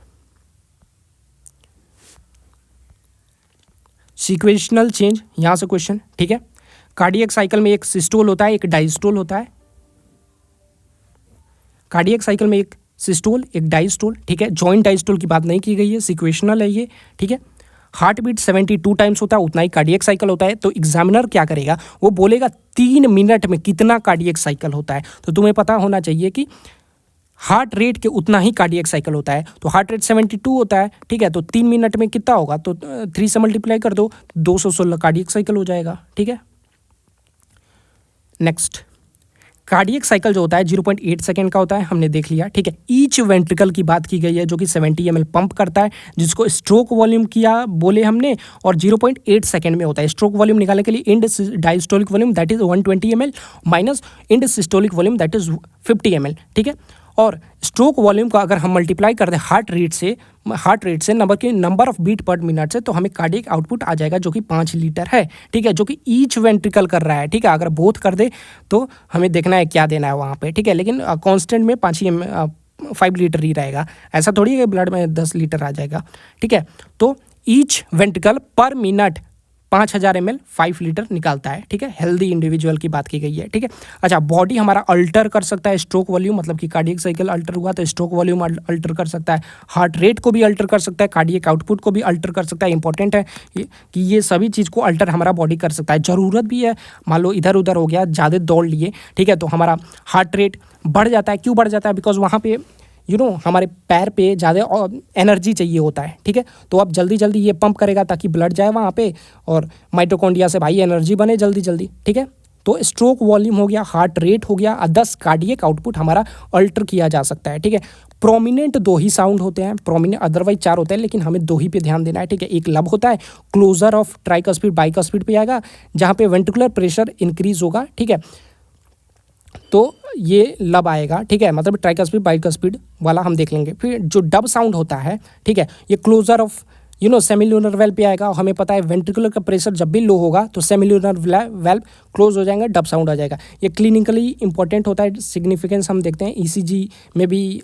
सीक्वेंशनल चेंज, यहाँ से क्वेश्चन, ठीक है। कार्डियक साइकिल में एक सिस्टोल होता है, एक डायस्टोल होता है। कार्डियक साइकिल में एक सिस्टोल एक डायस्टोल, ठीक है। जॉइंट डायस्टोल की बात नहीं की गई है, सीक्वेंशनल है ये, ठीक है। हार्ट बीट 72 टाइम्स होता है, उतना ही कार्डियक साइकिल होता है। तो एग्जामिनर क्या करेगा, वो बोलेगा 3 मिनट में कितना कार्डियक साइकिल होता है। तो तुम्हें पता होना चाहिए कि हार्ट रेट के उतना ही कार्डियक साइकिल होता है। तो हार्ट रेट 72 होता है, ठीक है। तो 3 मिनट में कितना होगा, तो 3 से मल्टीप्लाई कर दो, 216 कार्डियक साइकिल हो जाएगा, ठीक है। नेक्स्ट कार्डियक साइकिल जो होता है 0.8 सेकेंड का होता है, हमने देख लिया, ठीक है। ईच वेंट्रिकल की बात की गई है जो कि 70 ml पंप करता है, जिसको स्ट्रोक वॉल्यूम किया बोले हमने, और 0.8 सेकेंड में होता है। स्ट्रोक वॉल्यूम निकालने के लिए end diastolic volume that is 120 ml minus end systolic volume that is 50 ml, ठीक है। और स्ट्रोक वॉल्यूम का अगर हम मल्टीप्लाई कर दें हार्ट रेट से number of beat per minute से, तो हमें कार्डियक आउटपुट आ जाएगा जो कि 5 लीटर है, ठीक है, जो कि ईच वेंट्रिकल कर रहा है, ठीक है। अगर बोथ कर दे तो हमें देखना है क्या देना है वहाँ पे, ठीक है। लेकिन कांस्टेंट में 5 लीटर ही रहेगा, ऐसा थोड़ी है कि ब्लड में 10 लीटर आ जाएगा, ठीक है। तो ईच वेंट्रिकल पर मिनट 5000 ml 5 लीटर निकालता है, ठीक है। हेल्दी इंडिविजुअल की बात की गई है, ठीक है। अच्छा, बॉडी हमारा अल्टर कर सकता है स्ट्रोक वॉल्यूम, मतलब कि कार्डियक साइकिल अल्टर हुआ तो स्ट्रोक वॉल्यूम अल्टर कर सकता है, हार्ट रेट को भी अल्टर कर सकता है, कार्डियक आउटपुट को भी अल्टर कर सकता है। इंपॉर्टेंट है कि ये सभी चीज़ को अल्टर हमारा बॉडी कर सकता है। ज़रूरत भी है, मान लो इधर उधर हो गया, ज़्यादा दौड़ लिए, ठीक है, तो हमारा हार्ट रेट बढ़ जाता है। क्यों बढ़ जाता है, बिकॉज वहाँ पे हमारे पैर पे ज़्यादा एनर्जी चाहिए होता है, ठीक है। तो अब जल्दी जल्दी ये पंप करेगा ताकि ब्लड जाए वहाँ पे और माइटोकॉन्ड्रिया से भाई एनर्जी बने जल्दी जल्दी, ठीक है। तो स्ट्रोक वॉल्यूम हो गया, हार्ट रेट हो गया, 10 कार्डियक आउटपुट हमारा अल्टर किया जा सकता है, ठीक है। प्रोमिनेंट 2 ही साउंड होते हैं, प्रोमिनेंट अदरवाइज 4 होते हैं, लेकिन हमें 2 ही पे ध्यान देना है, ठीक है। एक लब होता है, क्लोजर ऑफ ट्राइकस्पिड बाइकस्पिड पे आएगा, जहाँ पे वेंट्रिकुलर प्रेशर इंक्रीज होगा, ठीक है। तो ये लब आएगा, ठीक है, मतलब ट्राइकस्पिड बाइकस्पिड वाला हम देख लेंगे। फिर जो डब साउंड होता है, ठीक है, ये क्लोजर ऑफ सेमिल्यूनर वेल्व पे आएगा। और हमें पता है वेंट्रिकुलर का प्रेशर जब भी लो होगा तो सेमिल्यूनर वेल्व क्लोज हो जाएगा, डब साउंड आ जाएगा। ये क्लिनिकली इंपॉर्टेंट होता है, सिग्निफिकेंस हम देखते हैं ईसीजी में भी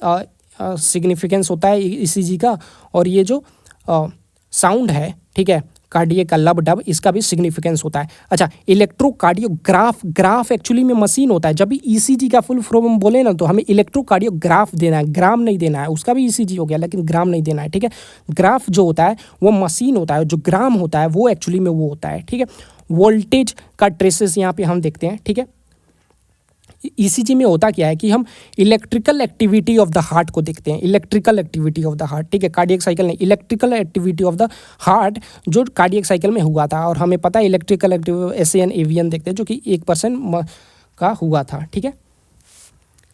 सिग्निफिकेंस होता है ईसीजी का। और ये जो साउंड है, ठीक है, कार्डियक का लब डब, इसका भी सिग्निफिकेंस होता है। अच्छा, इलेक्ट्रोकार्डियोग्राफ एक्चुअली में मशीन होता है। जब भी ईसीजी का फुल फॉर्म हम बोले ना, तो हमें इलेक्ट्रोकार्डियोग्राफ देना है, ग्राम नहीं देना है। उसका भी ईसीजी हो गया लेकिन ग्राम नहीं देना है, ठीक है। ग्राफ जो होता है वो मशीन होता है, जो ग्राम होता है वो एक्चुअली में वो होता है, ठीक है। वोल्टेज का ट्रेसेस यहाँ पे हम देखते हैं, ठीक है। ईसीजी में होता क्या है कि हम electrical activity of the heart को देखते हैं, electrical activity of the heart, ठीक है। कार्डियक साइकिल नहीं, electrical activity of the heart जो कार्डियक साइकिल में हुआ था। और हमें पता है इलेक्ट्रिकल एक्टिविटी एसएन एवीएन देखते हैं जो कि 1% का हुआ था, ठीक है।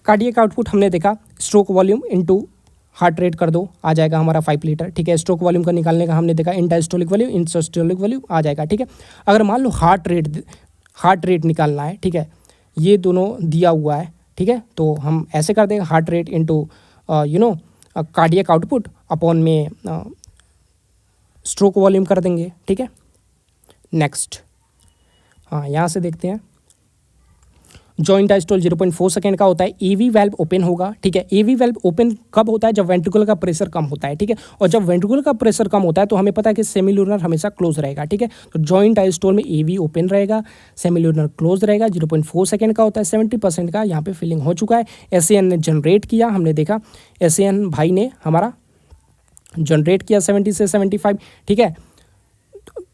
कार्डियक आउटपुट हमने देखा, stroke volume into heart rate कर दो, आ जाएगा हमारा 5 लीटर, ठीक है। स्ट्रोक वॉल्यूम का निकालने का हमने देखा, इंडायस्टोलिक वॉल्यूम इंसिस्टोलिक वॉल्यूम आ जाएगा, ठीक है। अगर मान लो हार्ट रेट निकालना है, ठीक है, ये दोनों दिया हुआ है, ठीक है। तो हम ऐसे कर देंगे, heart rate into cardiac output upon में स्ट्रोक वॉल्यूम कर देंगे, ठीक है। नेक्स्ट, हाँ, यहाँ से देखते हैं। जॉइंट डायस्टोल 0.4 सेकेंड का होता है। एवी वेल्व ओपन होगा, ठीक है। एवी वेल्व ओपन कब होता है, जब वेंट्रिकुलर का प्रेशर कम होता है, ठीक है। और जब वेंट्रिकुलर का प्रेशर कम होता है तो हमें पता है कि सेमिल्यूनर हमेशा क्लोज रहेगा, ठीक है। तो जॉइंट डायस्टोल में एवी ओपन रहेगा, सेमिल्यूनर क्लोज रहेगा। 0.4 सेकेंड का होता है, 70% का यहाँ पे फिलिंग हो चुका है। एसएन ने जनरेट किया, हमने देखा एसएन भाई ने हमारा जनरेट किया 70 से 75, ठीक है।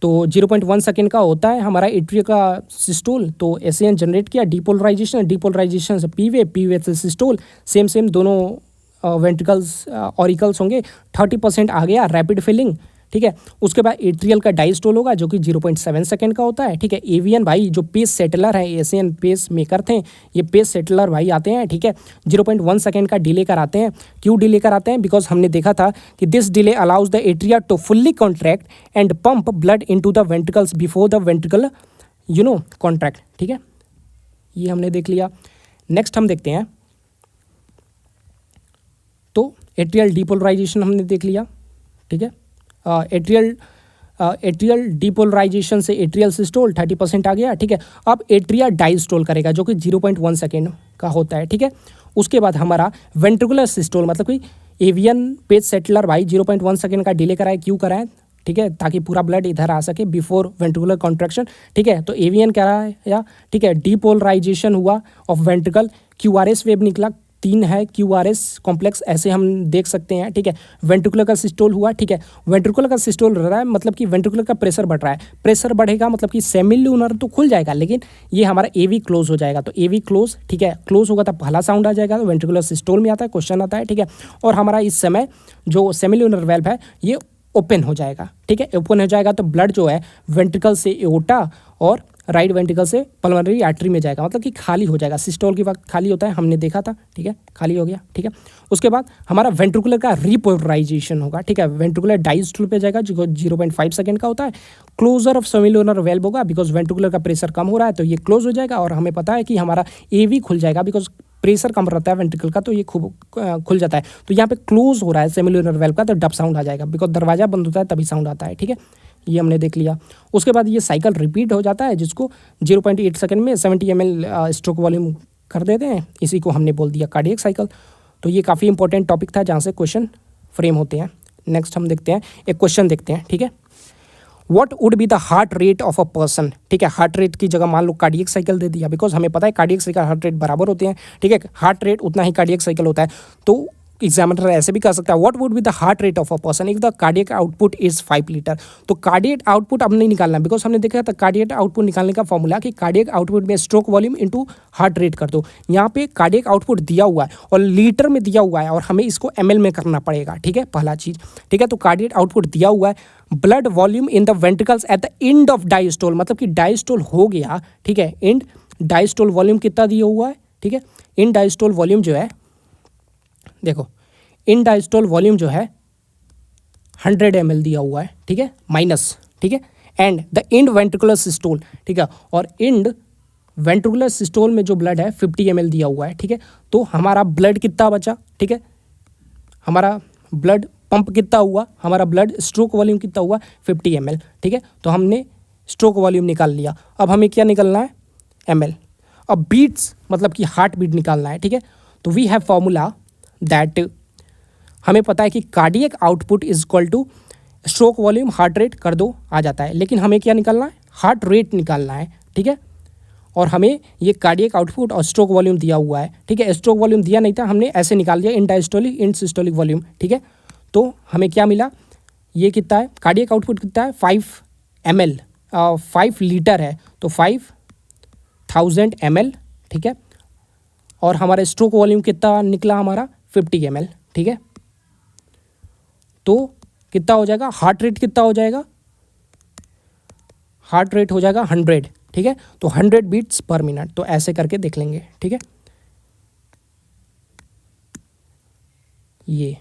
तो 0.1 सेकेंड का होता है हमारा एट्रिया का सिस्टोल। तो एसएन जनरेट किया, डीपोलराइजेशन से पीवे से सिस्टोल, सेम दोनों वेंट्रिकल्स ऑरिकल्स होंगे। 30% आ गया, रैपिड फिलिंग, ठीक है। उसके बाद एट्रियल का डायस्टोल होगा जो कि 0.7 सेकेंड का होता है, ठीक है। एवीएन भाई जो पेस सेटलर है, एसएन पेस मेकर थे, ये पेस सेटलर भाई आते हैं, ठीक है। 0.1 सेकेंड का डिले कराते हैं। क्यों डिले कराते हैं, बिकॉज हमने देखा था कि this delay allows the atria to fully contract and pump blood into the ventricles before the ventricle contract, ठीक है। ये हमने देख लिया। नेक्स्ट हम देखते हैं, तो एट्रियल डीपोलराइजेशन हमने देख लिया, ठीक है। एट्रियल डीपोलराइजेशन से एट्रियल सिस्टोल 30% आ गया, ठीक है। अब एट्रिया डायस्टोल करेगा जो कि 0.1 सेकेंड का होता है, ठीक है। उसके बाद हमारा वेंट्रिकुलर सिस्टोल मतलब कि एवियन पेज सेटलर भाई 0.1 सेकेंड का डिले कराए, क्यों कराए, ठीक है, ताकि पूरा ब्लड इधर आ सके बिफोर वेंट्रिकुलर कॉन्ट्रैक्शन, ठीक है। तो एवियन क्या रहा है या, ठीक है, डीपोलराइजेशन हुआ ऑफ वेंट्रिकल, क्यूआरएस वेव निकला, 3 है क्यूआरएस कॉम्प्लेक्स, ऐसे हम देख सकते हैं, ठीक है। वेंट्रिकुलर का सिस्टोल हुआ, ठीक है। वेंट्रिकुलर का सिस्टोल रह रहा है मतलब कि वेंट्रिकुलर का प्रेशर बढ़ रहा है, प्रेशर बढ़ेगा मतलब कि सेमिल्यूनर तो खुल जाएगा, लेकिन ये हमारा एवी क्लोज हो जाएगा। तो एवी क्लोज, ठीक है, क्लोज होगा तो पहला साउंड आ जाएगा, तो वेंट्रिकुलर सिस्टोल में आता है, क्वेश्चन आता है, ठीक है। और हमारा इस समय जो सेमिल्यूनर वेल्व है ये ओपन हो जाएगा, ठीक है। ओपन हो जाएगा तो ब्लड जो है वेंट्रिकल से एओर्टा और राइट वेंट्रिकल से पल्मोनरी आर्टरी में जाएगा, मतलब कि खाली हो जाएगा। सिस्टोल के वक्त खाली होता है, हमने देखा था, ठीक है, खाली हो गया, ठीक है। उसके बाद हमारा वेंट्रिकुलर का रिपोलराइजेशन होगा, ठीक है। वेंट्रिकुलर डायस्टोल पे जाएगा जो 0.5 सेकेंड का होता है। क्लोजर ऑफ सेमिल्यूनर वेल्व होगा बिकॉज वेंट्रिकुलर का प्रेशर कम हो रहा है, तो ये क्लोज हो जाएगा और हमें पता है कि हमारा एवी खुल जाएगा बिकॉज प्रेशर कम रहता है वेंट्रिकल का, तो ये खूब खुल जाता है। तो यहाँ पे क्लोज हो रहा है सेमिल्यूनर वेल्व का, तो डब साउंड आ जाएगा बिकॉज दरवाजा बंद होता है तभी साउंड आता है, ठीक है। ये हमने देख लिया। उसके बाद ये साइकिल रिपीट हो जाता है जिसको 0.8 सेकंड में 70 ml स्ट्रोक वॉल्यूम कर देते हैं, इसी को हमने बोल दिया कार्डियक साइकिल। तो ये काफ़ी इंपॉर्टेंट टॉपिक था जहाँ से क्वेश्चन फ्रेम होते हैं। नेक्स्ट हम देखते हैं, एक क्वेश्चन देखते हैं, ठीक है। What would be the heart rate of a person, ठीक है। हार्ट रेट की जगह मान लो कार्डियक साइकिल दे दिया बिकॉज हमें पता है कार्डियक साइकिल हार्ट रेट बराबर होते हैं, ठीक है। हार्ट रेट उतना ही कार्डियक साइकिल होता है, तो एग्जामिनर ऐसे भी कर सकता है, what would be the heart rate of a person if the cardiac output is 5 litre. तो कार्डियक आउटपुट अब नहीं निकालना बिकॉज हमने देखा था कार्डियक आउटपुट निकालने का फॉर्मूला कि कार्डियक आउटपुट में stroke volume into heart rate कर दो। यहाँ पे कार्डियक आउटपुट दिया हुआ है और लीटर में दिया हुआ है और हमें इसको ml में करना पड़ेगा, ठीक है, पहला चीज़, ठीक है। तो कार्डियक आउटपुट दिया हुआ है, blood volume in the ventricles at the end of diastole, मतलब कि डायस्टोल हो गया, ठीक है। एंड डायस्टोल वॉल्यूम कितना दिया हुआ है, ठीक है। इन डायस्टोल वॉल्यूम जो है, देखो इन डायस्टोल वॉल्यूम जो है 100 ml दिया हुआ है, ठीक है, माइनस, ठीक है। And the end ventricular systole, ठीक है, और इंड वेंट्रिकुलर सिस्टोल में जो ब्लड है 50 ml दिया हुआ है, ठीक है। तो हमारा ब्लड कितना बचा, ठीक है, हमारा ब्लड पंप कितना हुआ, हमारा ब्लड स्ट्रोक वॉल्यूम कितना हुआ 50 ml, ठीक है। तो हमने स्ट्रोक वॉल्यूम निकाल लिया। अब हमें क्या निकालना है, ml। अब बीट्स मतलब कि हार्ट बीट निकालना है, ठीक है। तो वी हैव फॉर्मूला दैट, हमें पता है कि cardiac output is equal two stroke volume heart rate कर दो, आ जाता है। लेकिन हमें क्या निकालना है, हार्ट रेट निकालना है, ठीक है। और हमें ये कार्डियक आउटपुट और स्ट्रोक वॉल्यूम दिया हुआ है, ठीक है। स्ट्रोक वॉल्यूम दिया नहीं था, हमने ऐसे निकाल दिया इन डायस्टोलिक इन सिस्टोलिक वॉल्यूम, ठीक है। तो हमें क्या मिला, ये कितना है, कार्डियक आउटपुट कितना है 5 ml, 5 लीटर है, तो 5000 ml, ठीक है। और हमारा स्ट्रोक वॉल्यूम कितना निकला, हमारा 50 ml, ठीक है। तो कितना हो जाएगा, हार्ट रेट कितना हो जाएगा, हार्ट रेट हो जाएगा 100, ठीक है। तो 100 बीट्स पर मिनट, तो ऐसे करके देख लेंगे, ठीक है। ये